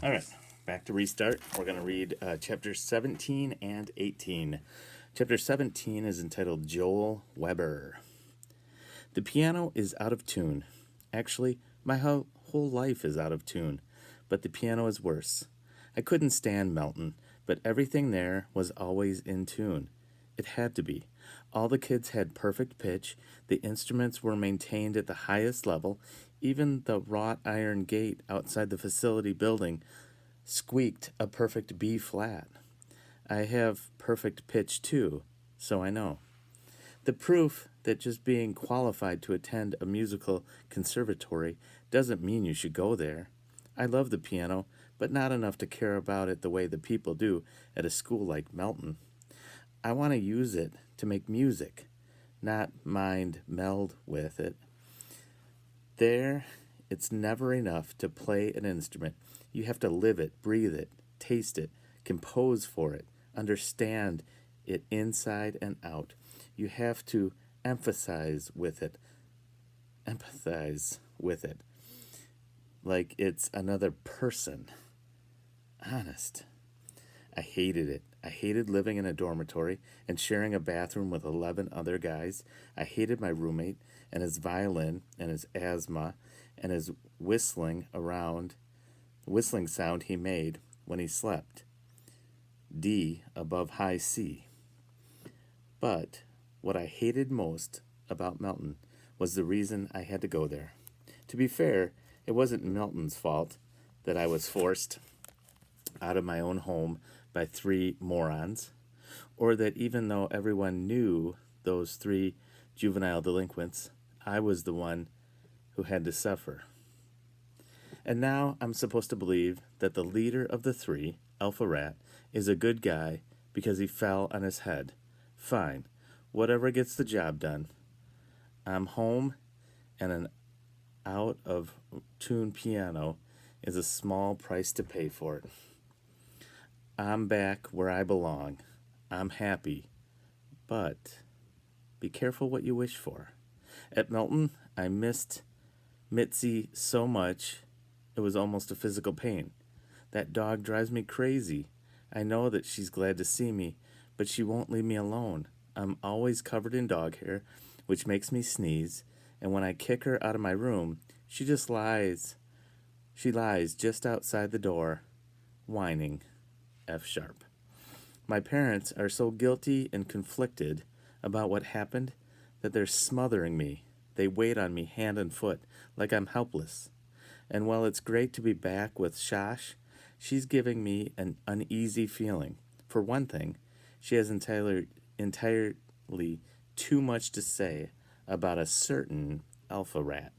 All right, back to Restart. We're going to read chapters 17 and 18. Chapter 17 is entitled Joel Weber. The piano is out of tune. Actually, my whole life is out of tune, but the piano is worse. I couldn't stand Melton, but everything there was always in tune. It had to be. All the kids had perfect pitch, the instruments were maintained at the highest level, even the wrought iron gate outside the facility building squeaked a perfect B flat. I have perfect pitch too, so I know. The proof that just being qualified to attend a musical conservatory doesn't mean you should go there. I love the piano, but not enough to care about it the way the people do at a school like Melton. I want to use it to make music, not mind meld with it. There, it's never enough to play an instrument. You have to live it, breathe it, taste it, compose for it, understand it inside and out. You have to empathize with it, like it's another person. Honest. I hated it. I hated living in a dormitory and sharing a bathroom with 11 other guys. I hated my roommate and his violin and his asthma and his whistling sound he made when he slept. D above high C. But what I hated most about Melton was the reason I had to go there. To be fair, it wasn't Melton's fault that I was forced out of my own home by 3 morons, or that even though everyone knew those 3 juvenile delinquents, I was the one who had to suffer. And now I'm supposed to believe that the leader of the 3, Alpha Rat, is a good guy because he fell on his head. Fine, whatever gets the job done. I'm home, and an out-of-tune piano is a small price to pay for it. I'm back where I belong. I'm happy. But be careful what you wish for. At Melton, I missed Mitzi so much it was almost a physical pain. That dog drives me crazy. I know that she's glad to see me, but she won't leave me alone. I'm always covered in dog hair, which makes me sneeze, and when I kick her out of my room, she just lies. She lies just outside the door, whining. F sharp. My parents are so guilty and conflicted about what happened that they're smothering me. They wait on me hand and foot, like I'm helpless. And while it's great to be back with Shash, she's giving me an uneasy feeling. For one thing, she has entirely too much to say about a certain Alpha Rat.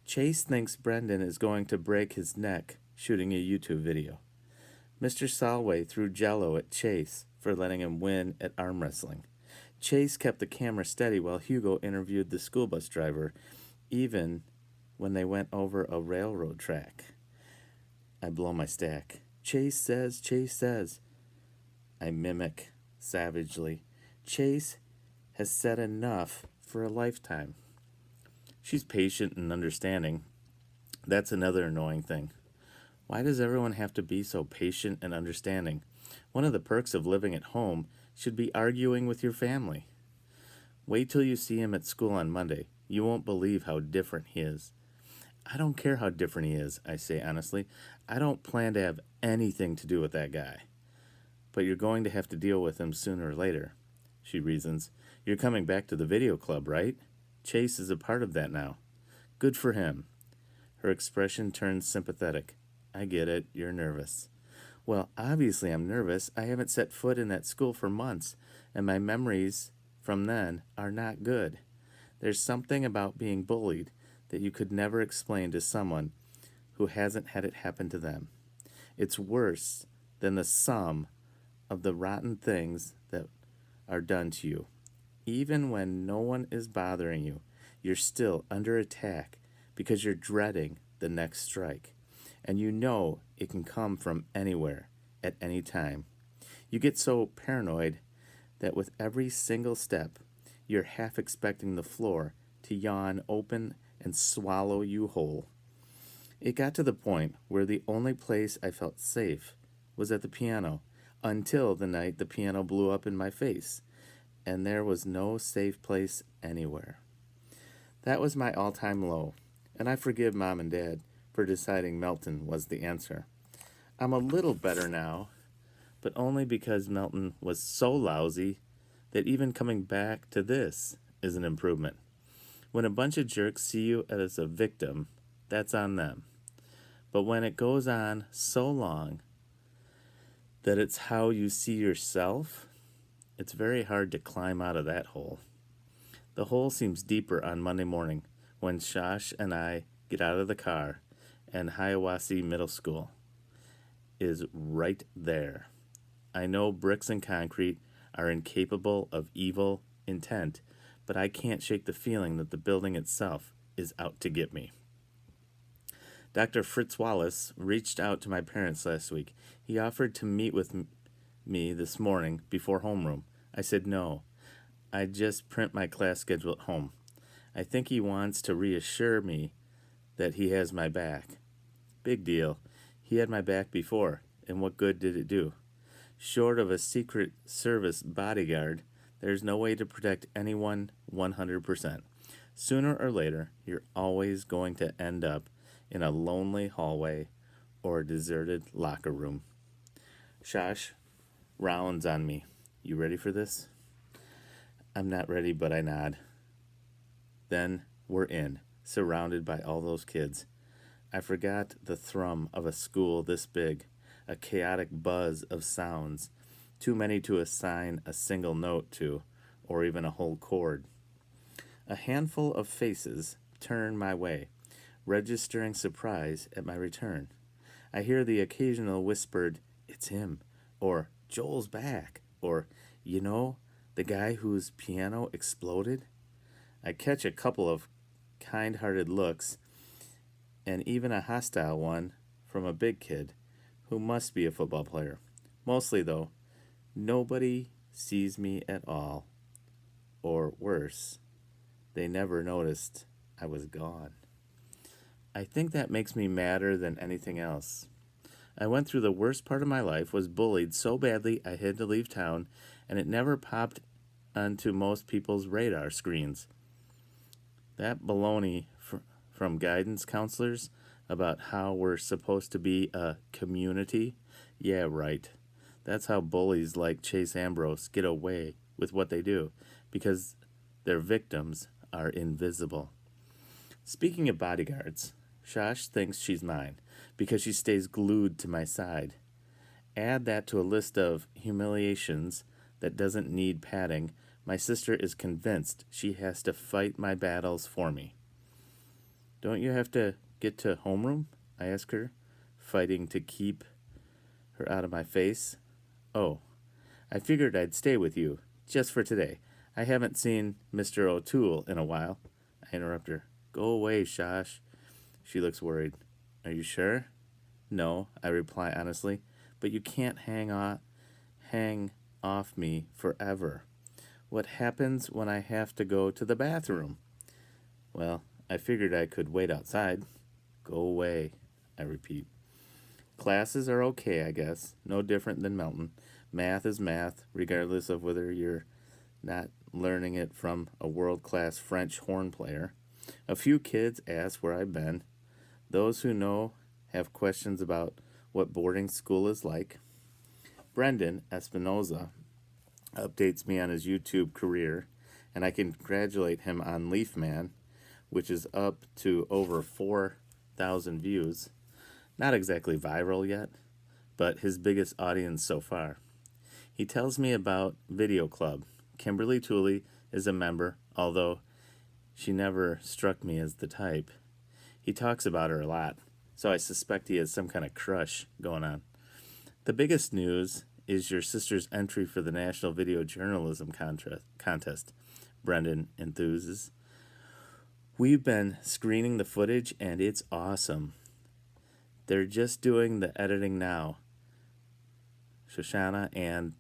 Chase thinks Brendan is going to break his neck shooting a YouTube video. Mr. Salway threw Jello at Chase for letting him win at arm wrestling. Chase kept the camera steady while Hugo interviewed the school bus driver, even when they went over a railroad track. I blow my stack. Chase says, Chase says. I mimic savagely. Chase has said enough for a lifetime. She's patient and understanding. That's another annoying thing. Why does everyone have to be so patient and understanding? One of the perks of living at home should be arguing with your family. Wait till you see him at school on Monday. You won't believe how different he is. I don't care how different he is, I say honestly. I don't plan to have anything to do with that guy. But you're going to have to deal with him sooner or later, she reasons. You're coming back to the video club, right? Chase is a part of that now. Good for him. Her expression turns sympathetic. I get it, you're nervous. Well, obviously I'm nervous. I haven't set foot in that school for months, and my memories from then are not good. There's something about being bullied that you could never explain to someone who hasn't had it happen to them. It's worse than the sum of the rotten things that are done to you. Even when no one is bothering you, you're still under attack because you're dreading the next strike. And you know it can come from anywhere, at any time. You get so paranoid that with every single step, you're half expecting the floor to yawn open and swallow you whole. It got to the point where the only place I felt safe was at the piano, until the night the piano blew up in my face, and there was no safe place anywhere. That was my all-time low, and I forgive Mom and Dad for deciding Melton was the answer. I'm a little better now, but only because Melton was so lousy that even coming back to this is an improvement. When a bunch of jerks see you as a victim, that's on them. But when it goes on so long that it's how you see yourself, it's very hard to climb out of that hole. The hole seems deeper on Monday morning when Shosh and I get out of the car and Hiawassee Middle School is right there. I know bricks and concrete are incapable of evil intent, but I can't shake the feeling that the building itself is out to get me. Dr. Fritz Wallace reached out to my parents last week. He offered to meet with me this morning before homeroom. I said no. I just print my class schedule at home. I think he wants to reassure me that he has my back. Big deal. He had my back before, and what good did it do? Short of a Secret Service bodyguard, there's no way to protect anyone 100%. Sooner or later, you're always going to end up in a lonely hallway or a deserted locker room. Shosh rounds on me. You ready for this? I'm not ready, but I nod. Then we're in, surrounded by all those kids. I forgot the thrum of a school this big, a chaotic buzz of sounds, too many to assign a single note to, or even a whole chord. A handful of faces turn my way, registering surprise at my return. I hear the occasional whispered, "It's him," or "Joel's back," or, "You know, the guy whose piano exploded?" I catch a couple of kind-hearted looks, and even a hostile one from a big kid who must be a football player. Mostly, though, nobody sees me at all. Or worse, they never noticed I was gone. I think that makes me madder than anything else. I went through the worst part of my life, was bullied so badly I had to leave town, and it never popped onto most people's radar screens. That baloney from guidance counselors about how we're supposed to be a community, yeah, right. That's how bullies like Chase Ambrose get away with what they do, because their victims are invisible. Speaking of bodyguards, Shosh thinks she's mine because she stays glued to my side. Add that to a list of humiliations that doesn't need padding. My sister is convinced she has to fight my battles for me. Don't you have to get to homeroom? I ask her, fighting to keep her out of my face. Oh, I figured I'd stay with you, just for today. I haven't seen Mr. O'Toole in a while. I interrupt her. Go away, Shosh. She looks worried. Are you sure? No, I reply honestly, but you can't hang off me forever. What happens when I have to go to the bathroom? Well, I figured I could wait outside. Go away, I repeat. Classes are okay, I guess. No different than Melton. Math is math, regardless of whether you're not learning it from a world-class French horn player. A few kids ask where I've been. Those who know have questions about what boarding school is like. Brendan Espinoza updates me on his YouTube career, and I congratulate him on Leaf Man, which is up to over 4,000 views. Not exactly viral yet, but his biggest audience so far. He tells me about Video Club. Kimberly Tooley is a member, although she never struck me as the type. He talks about her a lot, so I suspect he has some kind of crush going on. The biggest news is your sister's entry for the National Video Journalism Contest, Brendan enthuses. We've been screening the footage, and it's awesome. They're just doing the editing now. Shoshana and...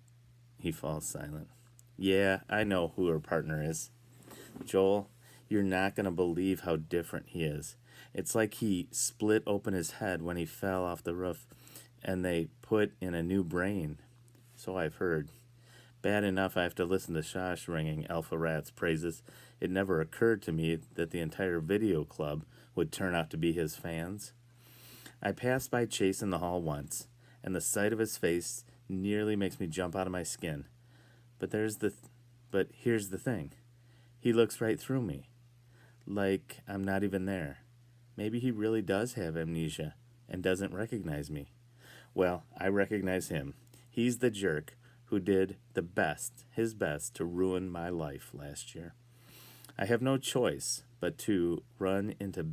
He falls silent. Yeah, I know who her partner is. Joel, you're not going to believe how different he is. It's like he split open his head when he fell off the roof and they put in a new brain. So I've heard. Bad enough I have to listen to Shosh ringing Alpha Rat's praises. It never occurred to me that the entire video club would turn out to be his fans. I passed by Chase in the hall once, and the sight of his face nearly makes me jump out of my skin. But here's the thing. He looks right through me, like I'm not even there. Maybe he really does have amnesia and doesn't recognize me. Well, I recognize him. He's the jerk who did his best to ruin my life last year. I have no choice but to run into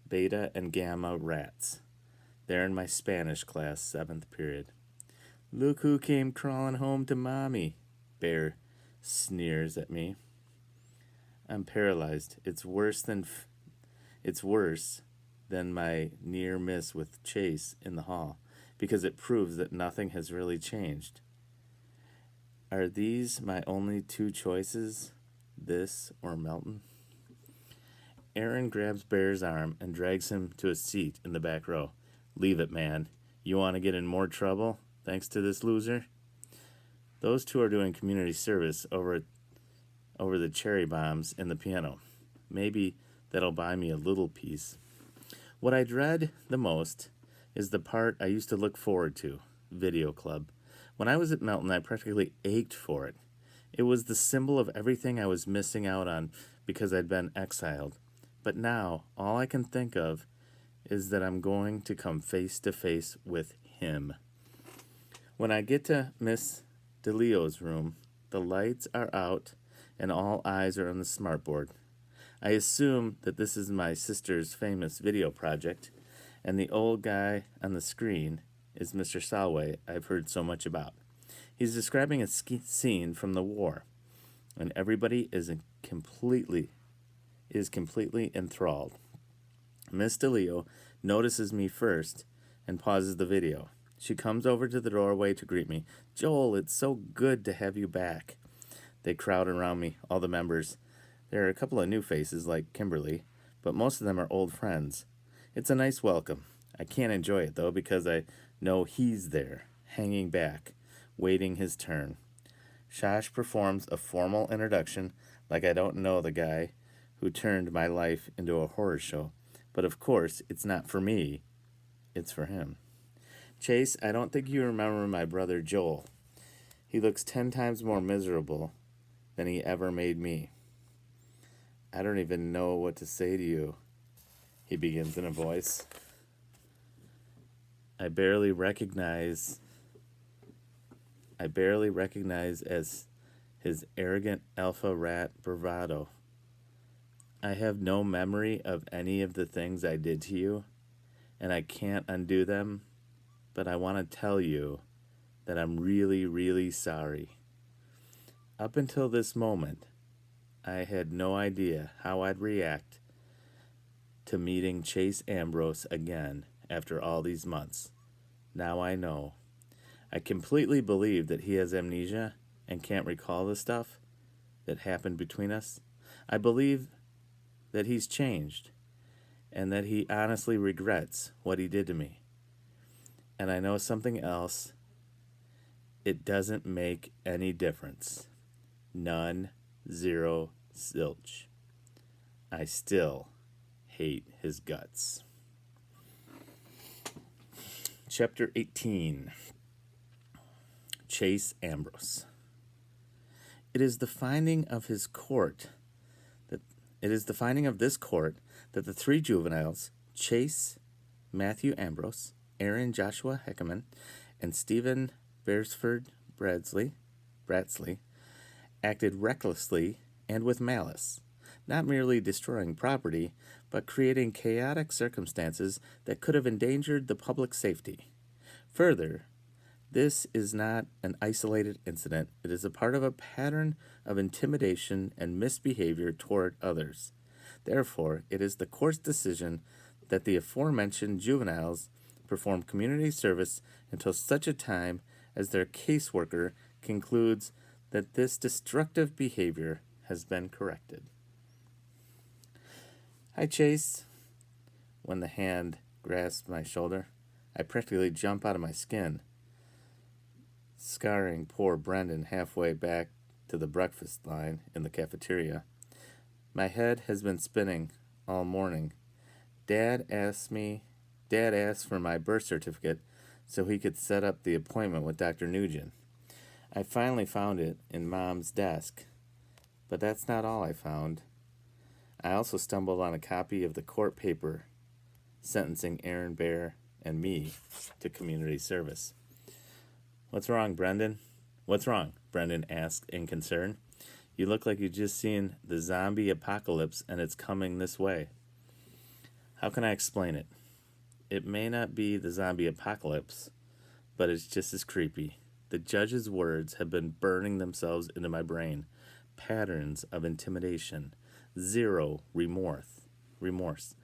beta and gamma rats. They're in my Spanish class, 7th period. Look who came crawling home to mommy, Bear sneers at me. I'm paralyzed. It's worse than my near miss with Chase in the hall, because it proves that nothing has really changed. Are these my only two choices? This or Melton? Aaron grabs Bear's arm and drags him to a seat in the back row. Leave it, man. You want to get in more trouble, thanks to this loser? Those two are doing community service over the cherry bombs in the piano. Maybe that'll buy me a little peace. What I dread the most is the part I used to look forward to, video club. When I was at Melton, I practically ached for it. It was the symbol of everything I was missing out on because I'd been exiled. But now, all I can think of is that I'm going to come face to face with him. When I get to Miss DeLeo's room, the lights are out and all eyes are on the smartboard. I assume that this is my sister's famous video project, and the old guy on the screen is Mr. Salway I've heard so much about. He's describing a scene from the war, and everybody is completely enthralled. Miss DeLeo notices me first and pauses the video. She comes over to the doorway to greet me. Joel, it's so good to have you back. They crowd around me, all the members. There are a couple of new faces like Kimberly, but most of them are old friends. It's a nice welcome. I can't enjoy it, though, because I know he's there, hanging back, waiting his turn. Shosh performs a formal introduction like I don't know the guy who turned my life into a horror show. But of course, it's not for me. It's for him. Chase, I don't think you remember my brother Joel. He looks 10 times more miserable than he ever made me. I don't even know what to say to you, he begins in a voice I barely recognize as his arrogant alpha rat bravado. I have no memory of any of the things I did to you, and I can't undo them, but I want to tell you that I'm really, really sorry. Up until this moment, I had no idea how I'd react to meeting Chase Ambrose again after all these months. Now I know. I completely believe that he has amnesia and can't recall the stuff that happened between us. I believe that he's changed and that he honestly regrets what he did to me. And I know something else. It doesn't make any difference. None, zero, zilch. I still hate his guts. Chapter 18. Chase Ambrose. It is the finding of this court that the three juveniles, Chase, Matthew Ambrose, Aaron Joshua Heckerman, and Stephen Beresford Bradsley, acted recklessly and with malice, not merely destroying property, but creating chaotic circumstances that could have endangered the public safety. Further, this is not an isolated incident. It is a part of a pattern of intimidation and misbehavior toward others. Therefore, it is the court's decision that the aforementioned juveniles perform community service until such a time as their caseworker concludes that this destructive behavior has been corrected. Hi, Chase. when the hand grasps my shoulder. I practically jump out of my skin, scarring poor Brendan halfway back to the breakfast line in the cafeteria. My head has been spinning all morning. Dad asked for my birth certificate so he could set up the appointment with Dr. Nugent. I finally found it in Mom's desk, but that's not all I found. I also stumbled on a copy of the court paper sentencing Aaron Bear and me to community service. "What's wrong, Brendan?" "What's wrong?" Brendan asked in concern. "You look like you've just seen the zombie apocalypse and it's coming this way." How can I explain it? It may not be the zombie apocalypse, but it's just as creepy. The judge's words have been burning themselves into my brain. Patterns of intimidation. Zero remorse.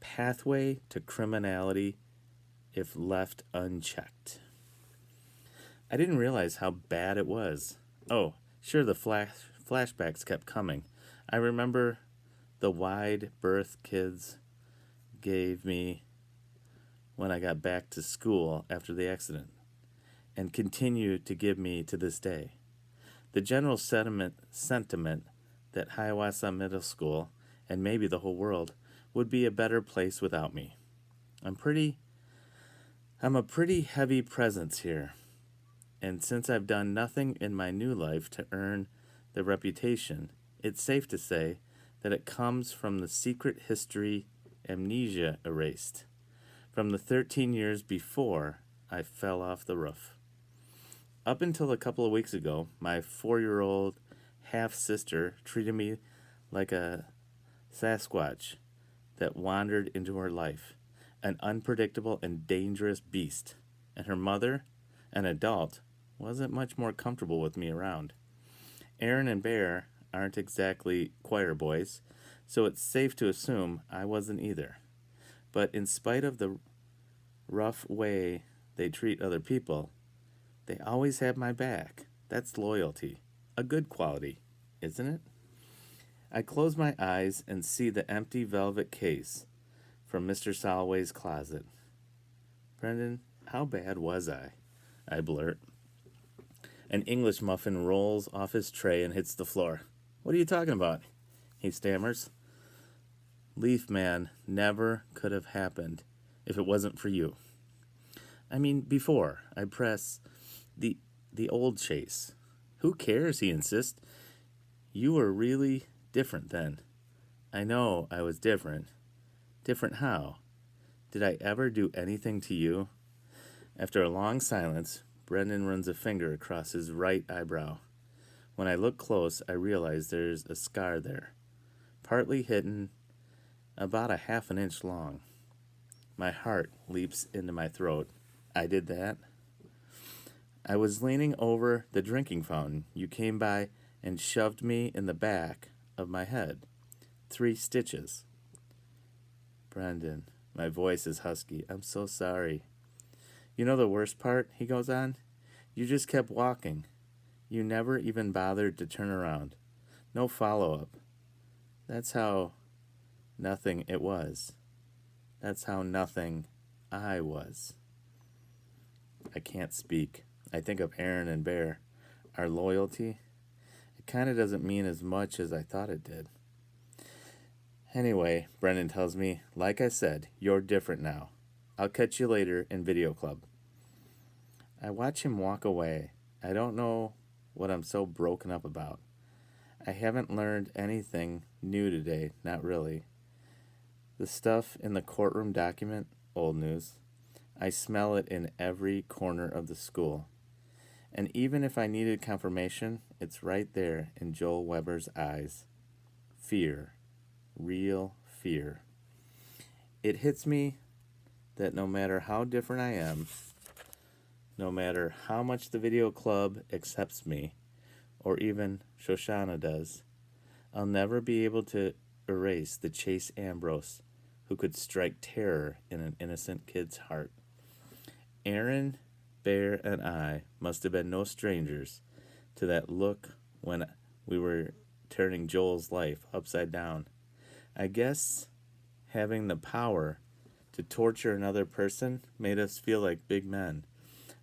Pathway to criminality if left unchecked. I didn't realize how bad it was. Oh, sure, the flashbacks kept coming. I remember the wide berth kids gave me when I got back to school after the accident, and continue to give me to this day. The general sentiment that Hiawatha Middle School, and maybe the whole world, would be a better place without me. I'm a pretty heavy presence here, and since I've done nothing in my new life to earn the reputation, it's safe to say that it comes from the secret history amnesia erased, from the 13 years before I fell off the roof. Up until a couple of weeks ago, my 4-year-old half-sister treated me like a Sasquatch that wandered into her life, an unpredictable and dangerous beast, and her mother, an adult, wasn't much more comfortable with me around. Aaron and Bear aren't exactly choir boys, so it's safe to assume I wasn't either. But in spite of the rough way they treat other people, they always have my back. That's loyalty. A good quality, isn't it? I close my eyes and see the empty velvet case from Mr. Solway's closet. "Brendan, how bad was I blurt. An English muffin rolls off his tray and hits the floor. "What are you talking about?" he stammers. "Leaf Man never could have happened if it wasn't for you. I mean, before I press the old Chase. Who cares?" he insists. "You were really different then." "I know I was different. Different how? Did I ever do anything to you?" After a long silence, Brendan runs a finger across his right eyebrow. When I look close, I realize there's a scar there, partly hidden, about a half an inch long. My heart leaps into my throat. I did that? I was leaning over the drinking fountain. You came by and shoved me in the back of my head. 3 stitches. "Brendan," my voice is husky, "I'm so sorry." "You know the worst part?" he goes on. "You just kept walking. You never even bothered to turn around. No follow-up. That's how nothing it was. That's how nothing I was." I can't speak. I think of Aaron and Bear. Our loyalty, it kind of doesn't mean as much as I thought it did. Anyway, Brendan tells me, "Like I said, you're different now. I'll catch you later in video club." I watch him walk away. I don't know what I'm so broken up about. I haven't learned anything new today, not really. The stuff in the courtroom document, old news. I smell it in every corner of the school. And even if I needed confirmation, it's right there in Joel Weber's eyes. Fear. Real fear. It hits me that no matter how different I am, no matter how much the video club accepts me, or even Shoshana does, I'll never be able to erase the Chase Ambrose who could strike terror in an innocent kid's heart. Aaron, Bear, and I must have been no strangers to that look when we were turning Joel's life upside down. I guess having the power To torture another person made us feel like big men,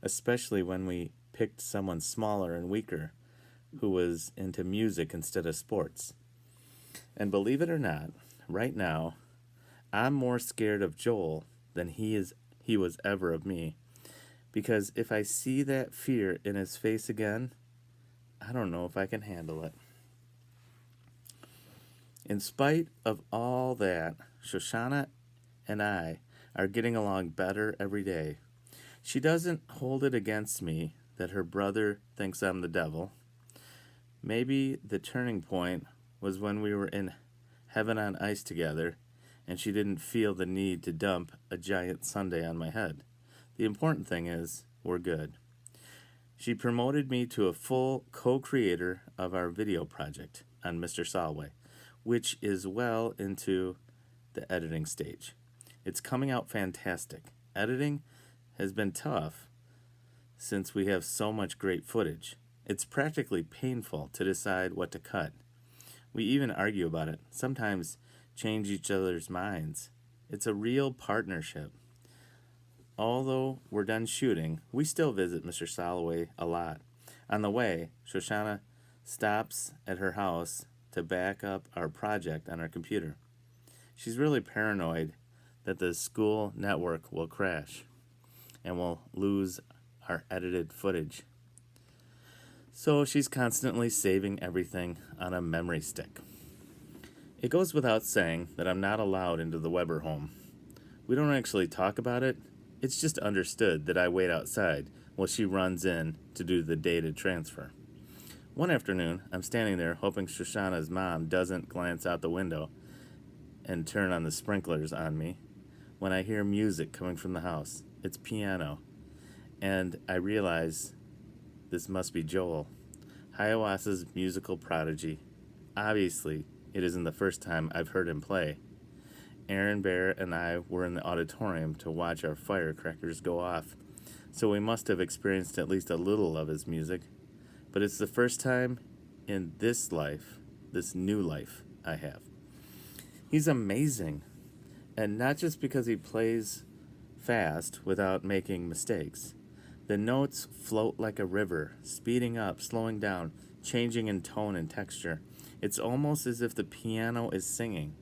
especially when we picked someone smaller and weaker who was into music instead of sports. And believe it or not, right now, I'm more scared of Joel than he was ever of me. Because if I see that fear in his face again, I don't know if I can handle it. In spite of all that, Shoshana and I are getting along better every day. She doesn't hold it against me that her brother thinks I'm the devil. Maybe the turning point was when we were in heaven on ice together and she didn't feel the need to dump a giant sundae on my head. The important thing is, we're good. She promoted me to a full co-creator of our video project on Mr. Salway, which is well into the editing stage. It's coming out fantastic. Editing has been tough since we have so much great footage. It's practically painful to decide what to cut. We even argue about it, sometimes change each other's minds. It's a real partnership. Although we're done shooting, we still visit Mr. Salway a lot. On the way, Shoshana stops at her house to back up our project on our computer. She's really paranoid that the school network will crash and we'll lose our edited footage. So she's constantly saving everything on a memory stick. It goes without saying that I'm not allowed into the Weber home. We don't actually talk about it. It's just understood that I wait outside while she runs in to do the data transfer. One afternoon, I'm standing there hoping Shoshana's mom doesn't glance out the window and turn on the sprinklers on me when I hear music coming from the house. It's piano. And I realize this must be Joel, Hiawatha's musical prodigy. Obviously, it isn't the first time I've heard him play. Aaron Bear and I were in the auditorium to watch our firecrackers go off, so we must have experienced at least a little of his music. But it's the first time in this life, this new life I have. He's amazing, and not just because he plays fast without making mistakes. The notes float like a river, speeding up, slowing down, changing in tone and texture. It's almost as if the piano is singing.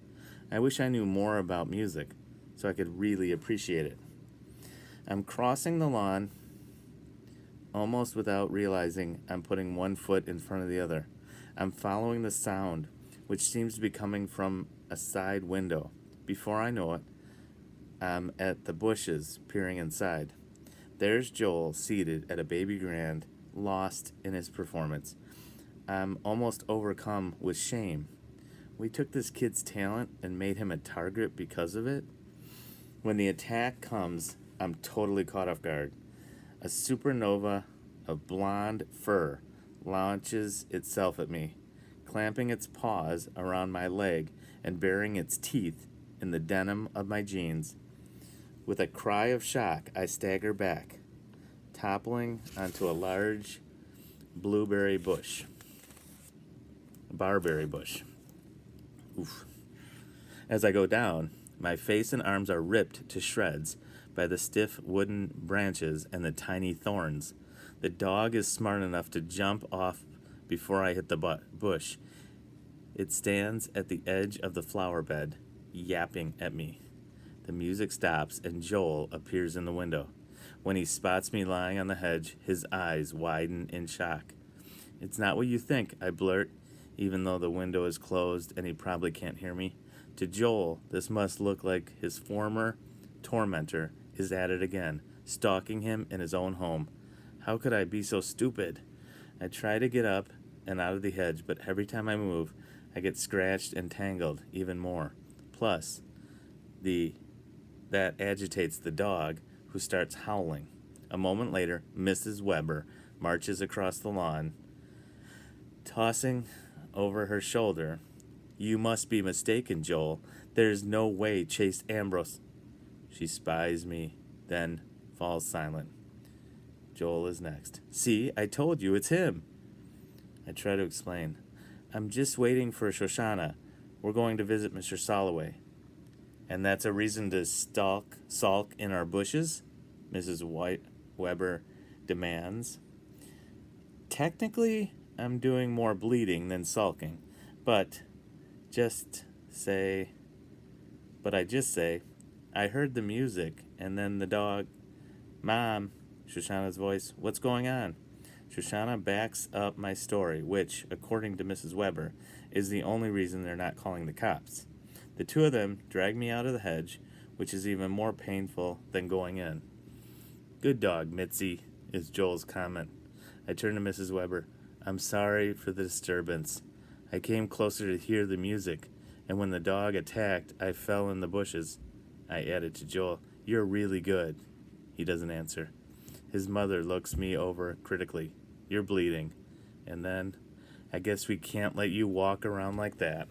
I wish I knew more about music so I could really appreciate it. I'm crossing the lawn almost without realizing I'm putting one foot in front of the other. I'm following the sound, which seems to be coming from a side window. Before I know it, I'm at the bushes peering inside. There's Joel seated at a baby grand, lost in his performance. I'm almost overcome with shame. We took this kid's talent and made him a target because of it. When the attack comes, I'm totally caught off guard. A supernova of blonde fur launches itself at me, clamping its paws around my leg and burying its teeth in the denim of my jeans. With a cry of shock, I stagger back, toppling onto a large barberry bush. Oof. As I go down, my face and arms are ripped to shreds by the stiff wooden branches and the tiny thorns. The dog is smart enough to jump off before I hit the bush. It stands at the edge of the flower bed, yapping at me. The music stops and Joel appears in the window. When he spots me lying on the hedge, his eyes widen in shock. "It's not what you think," I blurt, even though the window is closed and he probably can't hear me. To Joel, this must look like his former tormentor is at it again, stalking him in his own home. How could I be so stupid? I try to get up and out of the hedge, but every time I move, I get scratched and tangled even more. Plus, that agitates the dog, who starts howling. A moment later, Mrs. Weber marches across the lawn, tossing over her shoulder, "You must be mistaken, Joel. There's no way Chase Ambrose." She spies me, then falls silent. Joel is next. "See, I told you, it's him." I try to explain. "I'm just waiting for Shoshana. We're going to visit Mr. Salway." And that's a reason to sulk in our bushes? Mrs. Weber demands. Technically, I'm doing more bleeding than sulking, but just say, I just say, I heard the music and then the dog. Mom, Shoshana's voice, what's going on? Shoshana backs up my story, which, according to Mrs. Weber, is the only reason they're not calling the cops. The two of them drag me out of the hedge, which is even more painful than going in. Good dog, Mitzi, is Joel's comment. I turn to Mrs. Weber. I'm sorry for the disturbance. I came closer to hear the music, and when the dog attacked, I fell in the bushes. I added to Joel, You're really good. He doesn't answer. His mother looks me over critically. You're bleeding. And then, I guess we can't let you walk around like that.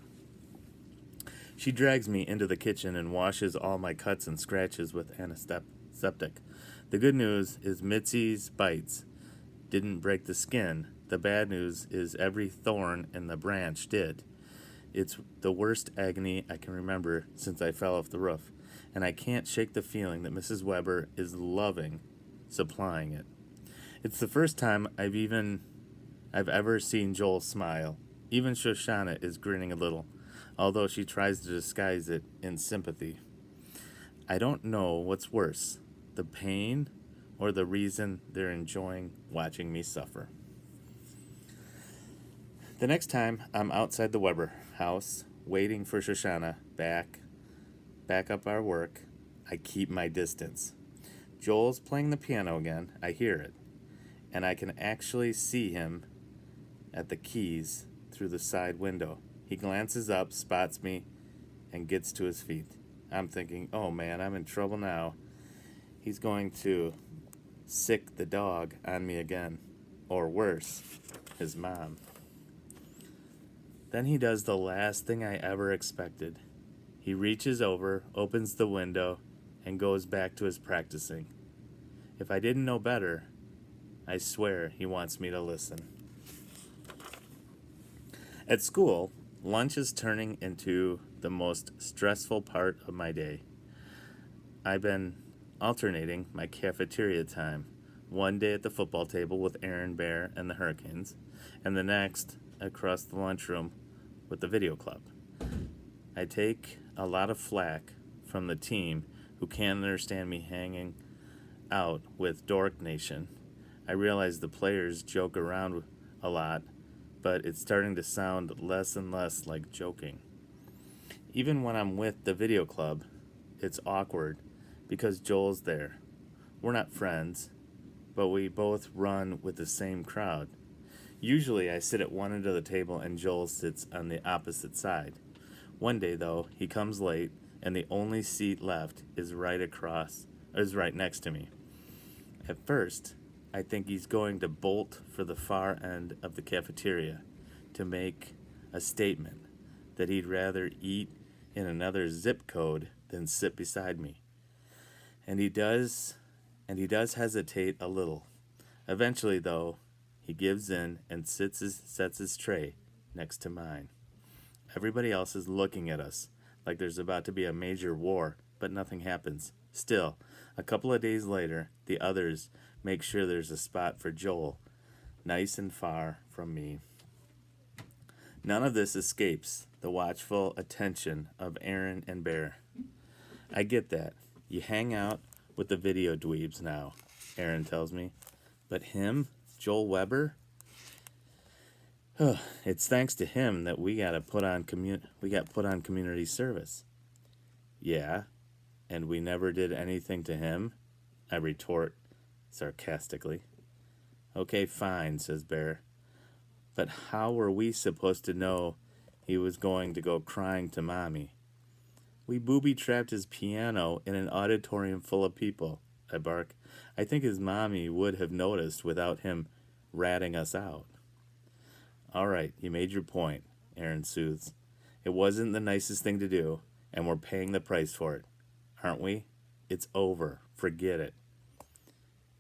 She drags me into the kitchen and washes all my cuts and scratches with antiseptic. The good news is Mitzi's bites didn't break the skin. The bad news is every thorn in the branch did. It's the worst agony I can remember since I fell off the roof, and I can't shake the feeling that Mrs. Weber is loving supplying it. It's the first time I've ever seen Joel smile. Even Shoshana is grinning a little, although she tries to disguise it in sympathy. I don't know what's worse, the pain or the reason they're enjoying watching me suffer. The next time I'm outside the Weber house, waiting for Shoshana back up our work, I keep my distance. Joel's playing the piano again, I hear it, and I can actually see him at the keys through the side window. He glances up, spots me, and gets to his feet. I'm thinking, oh man, I'm in trouble now. He's going to sick the dog on me again. Or worse, his mom. Then he does the last thing I ever expected. He reaches over, opens the window, and goes back to his practicing. If I didn't know better, I swear he wants me to listen. At school, lunch is turning into the most stressful part of my day. I've been alternating my cafeteria time. One day at the football table with Aaron Bear and the Hurricanes, and the next across the lunchroom with the video club. I take a lot of flack from the team who can't understand me hanging out with Dork Nation. I realize the players joke around a lot, but it's starting to sound less and less like joking. Even when I'm with the video club, it's awkward because Joel's there. We're not friends, but we both run with the same crowd. Usually I sit at one end of the table and Joel sits on the opposite side. One day though, he comes late and the only seat left is right next to me. At first, I think he's going to bolt for the far end of the cafeteria to make a statement that he'd rather eat in another zip code than sit beside me. And he does hesitate a little. Eventually, though, he gives in and sets his tray next to mine. Everybody else is looking at us like there's about to be a major war, but nothing happens. Still, a couple of days later, the others make sure there's a spot for Joel, nice and far from me. None of this escapes the watchful attention of Aaron and Bear. I get that. You hang out with the video dweebs now, Aaron tells me. But him, Joel Weber? It's thanks to him that we got put on community service. Yeah, and we never did anything to him, I retort sarcastically. Okay, fine, says Bear. But how were we supposed to know he was going to go crying to Mommy? We booby-trapped his piano in an auditorium full of people, I bark. I think his mommy would have noticed without him ratting us out. All right, you made your point, Aaron soothes. It wasn't the nicest thing to do, and we're paying the price for it, aren't we? It's over. Forget it.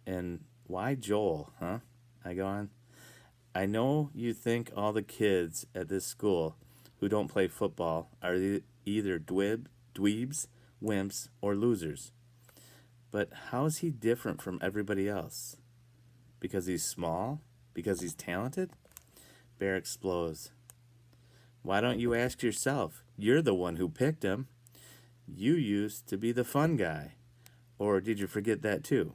And why Joel, huh? I go on. I know you think all the kids at this school who don't play football are either dweebs wimps, or losers. But how is he different from everybody else? Because he's small? Because he's talented? Bear explodes. Why don't you ask yourself? You're the one who picked him. You used to be the fun guy. Or did you forget that too?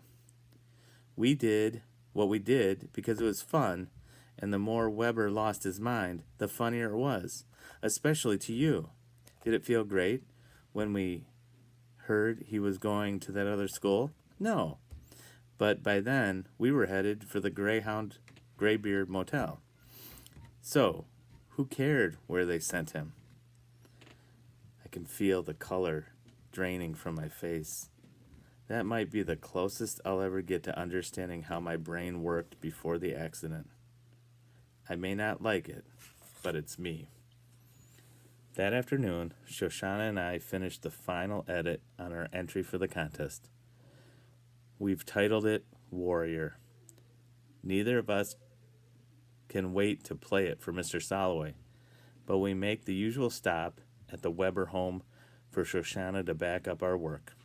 We did what we did because it was fun, and the more Weber lost his mind, the funnier it was, especially to you. Did it feel great when we heard he was going to that other school? No. But by then, we were headed for the Graybeard Motel. So, who cared where they sent him? I can feel the color draining from my face. That might be the closest I'll ever get to understanding how my brain worked before the accident. I may not like it, but it's me. That afternoon, Shoshana and I finished the final edit on our entry for the contest. We've titled it Warrior. Neither of us can wait to play it for Mr. Soloway, but we make the usual stop at the Weber home for Shoshana to back up our work.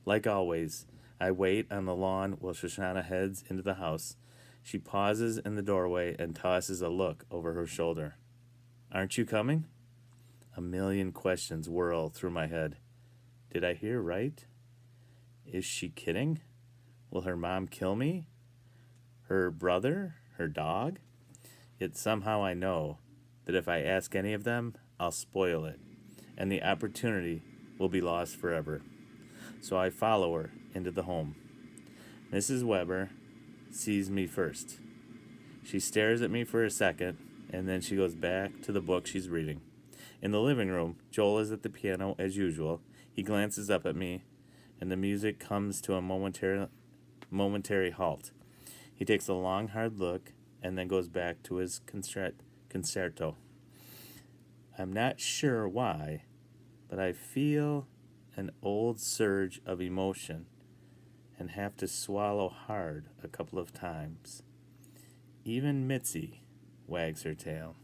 Like always, I wait on the lawn while Shoshana heads into the house. She pauses in the doorway and tosses a look over her shoulder. Aren't you coming? A million questions whirl through my head. Did I hear right? Is she kidding? Will her mom kill me? Her brother? Her dog? Yet somehow I know that if I ask any of them, I'll spoil it, and the opportunity will be lost forever. So I follow her into the home. Mrs. Weber sees me first. She stares at me for a second, and then she goes back to the book she's reading. In the living room, Joel is at the piano as usual. He glances up at me, and the music comes to a momentary halt. He takes a long, hard look, and then goes back to his concerto. I'm not sure why, but I feel an old surge of emotion and have to swallow hard a couple of times. Even Mitzi wags her tail.